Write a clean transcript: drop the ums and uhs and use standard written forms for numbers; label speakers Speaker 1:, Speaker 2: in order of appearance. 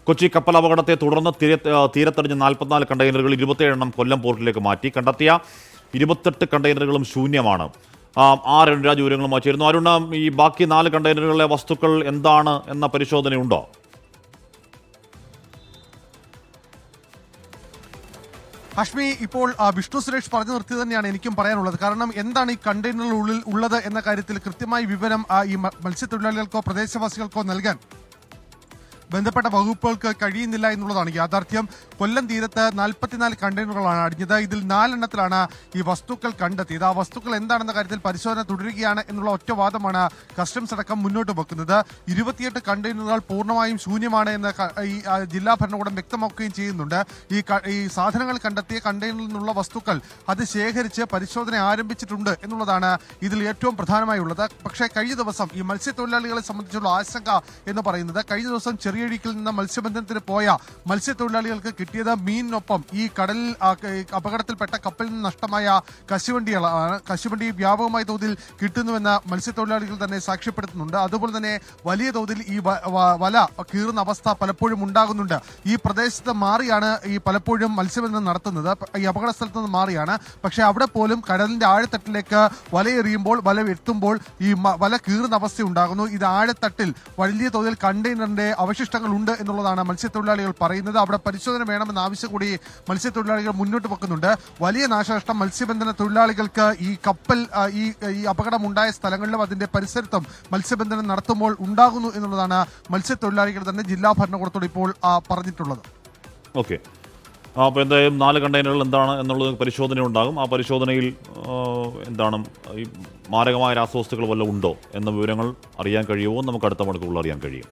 Speaker 1: കൊച്ചി കപ്പൽ അപകടത്തെ തുടർന്ന് തീരത്തടിഞ്ഞ 44 കണ്ടെയ്നറുകൾ 27 എണ്ണം കൊല്ലം പോർട്ടിലേക്ക് മാറ്റി. കണ്ടെത്തിയ 28 കണ്ടെയ്നറുകളും ശൂന്യമാണ്. അരുൺ രാജ് വിവരങ്ങളുമായി ചേരുന്നു. അരുൺ, ഈ ബാക്കി 4 കണ്ടെയ്നറുകളിലെ വസ്തുക്കൾ എന്താണ് എന്ന പരിശോധനയുണ്ടോ?
Speaker 2: ഹാഷ്മി, ഇപ്പോൾ വിഷ്ണു സുരേഷ് പറഞ്ഞു നിർത്തി തന്നെയാണ് എനിക്കും പറയാനുള്ളത്. കാരണം എന്താണ് ഈ കണ്ടെയ്നറിനുള്ളിൽ ഉള്ളത് എന്ന കാര്യത്തിൽ കൃത്യമായി വിവരം ഈ മത്സ്യത്തൊഴിലാളികൾക്കോ പ്രദേശവാസികൾക്കോ നൽകാൻ ബന്ധപ്പെട്ട വകുപ്പുകൾക്ക് കഴിയുന്നില്ല എന്നുള്ളതാണ് യാഥാർത്ഥ്യം. കൊല്ലം തീരത്ത് 44 കണ്ടെയ്നറുകളാണ് അടിഞ്ഞത്. ഇതിൽ 4 എണ്ണത്തിലാണ് ഈ വസ്തുക്കൾ കണ്ടെത്തിയത്. ആ വസ്തുക്കൾ എന്താണെന്ന കാര്യത്തിൽ പരിശോധന തുടരുകയാണ് എന്നുള്ള ഒറ്റ വാദമാണ് കസ്റ്റംസ് അടക്കം മുന്നോട്ട് വെക്കുന്നത്. 28 കണ്ടെയ്നറുകൾ പൂർണ്ണമായും ശൂന്യമാണ് എന്ന് ഈ ജില്ലാ ഭരണകൂടം വ്യക്തമാക്കുകയും ചെയ്യുന്നുണ്ട്. ഈ സാധനങ്ങൾ കണ്ടെത്തിയ കണ്ടെയ്നറിൽ നിന്നുള്ള വസ്തുക്കൾ അത് ശേഖരിച്ച് പരിശോധന ആരംഭിച്ചിട്ടുണ്ട് എന്നുള്ളതാണ് ഇതിൽ ഏറ്റവും പ്രധാനമായുള്ളത്. പക്ഷേ കഴിഞ്ഞ ദിവസം ഈ മത്സ്യത്തൊഴിലാളികളെ സംബന്ധിച്ചുള്ള ആശങ്ക എന്ന് പറയുന്നത്, കഴിഞ്ഞ ദിവസം ചെറിയഴിക്കിൽ നിന്ന് മത്സ്യബന്ധനത്തിന് പോയ മത്സ്യത്തൊഴിലാളികൾക്ക് കിട്ടിയത് മീനിനൊപ്പം ഈ കടലിൽ അപകടത്തിൽപ്പെട്ട കപ്പലിൽ നിന്ന് നഷ്ടമായ കശുവണ്ടികളാണ്. കശുവണ്ടി വ്യാപകമായ തോതിൽ കിട്ടുന്നുവെന്ന് മത്സ്യത്തൊഴിലാളികൾ തന്നെ സാക്ഷ്യപ്പെടുത്തുന്നുണ്ട്. അതുപോലെ തന്നെ വലിയ തോതിൽ ഈ വല കീറുന്ന അവസ്ഥ പലപ്പോഴും ഉണ്ടാകുന്നുണ്ട്. ഈ പ്രദേശത്ത് മാറിയാണ് ഈ പലപ്പോഴും മത്സ്യബന്ധനം നടത്തുന്നത്. ഈ അപകട സ്ഥലത്ത് നിന്ന് മാറിയാണ്. പക്ഷേ അവിടെ പോലും കടലിന്റെ ആഴത്തട്ടിലേക്ക് വലയെറിയുമ്പോൾ, വല എത്തുമ്പോൾ ഈ വല കീറുന്ന അവസ്ഥ ഉണ്ടാകുന്നു. ഇത് ആഴത്തട്ടിൽ വലിയ തോതിൽ കണ്ടെയ്നറിന്റെ അവശിഷ്ടങ്ങൾ ഉണ്ട് എന്നുള്ളതാണ് മത്സ്യത്തൊഴിലാളികൾ പറയുന്നത്. അവിടെ പരിശോധന വേണമെന്ന ആവശ്യം കൂടി മത്സ്യത്തൊഴിലാളികൾ മുന്നോട്ട് വെക്കുന്നുണ്ട്. വലിയ നാശനഷ്ടം മത്സ്യബന്ധന തൊഴിലാളികൾക്ക് ഈ കപ്പൽ ഈ അപകടമുണ്ടായ സ്ഥലങ്ങളിലും അതിന്റെ പരിസരത്തും മത്സ്യബന്ധനം നടത്തുമ്പോൾ ഉണ്ടാകുന്നു എന്നുള്ളതാണ് മത്സ്യത്തൊഴിലാളികൾ തന്നെ ജില്ലാ ഭരണകൂടത്തോട് ഇപ്പോൾ പറഞ്ഞിട്ടുള്ളത്.
Speaker 1: ഓക്കെ, അപ്പോൾ എന്തായാലും 4 കണ്ടെയ്നറുകൾ എന്താണ് എന്നുള്ളത് പരിശോധന ഉണ്ടാകും. ആ പരിശോധനയിൽ എന്താണ് ഈ മാരകമായ രാസവസ്തുക്കൾ വല്ലതും ഉണ്ടോ എന്ന വിവരങ്ങൾ അറിയാൻ കഴിയുമോ നമുക്ക് അടുത്ത മണിക്കൂറിൽ അറിയാൻ കഴിയും.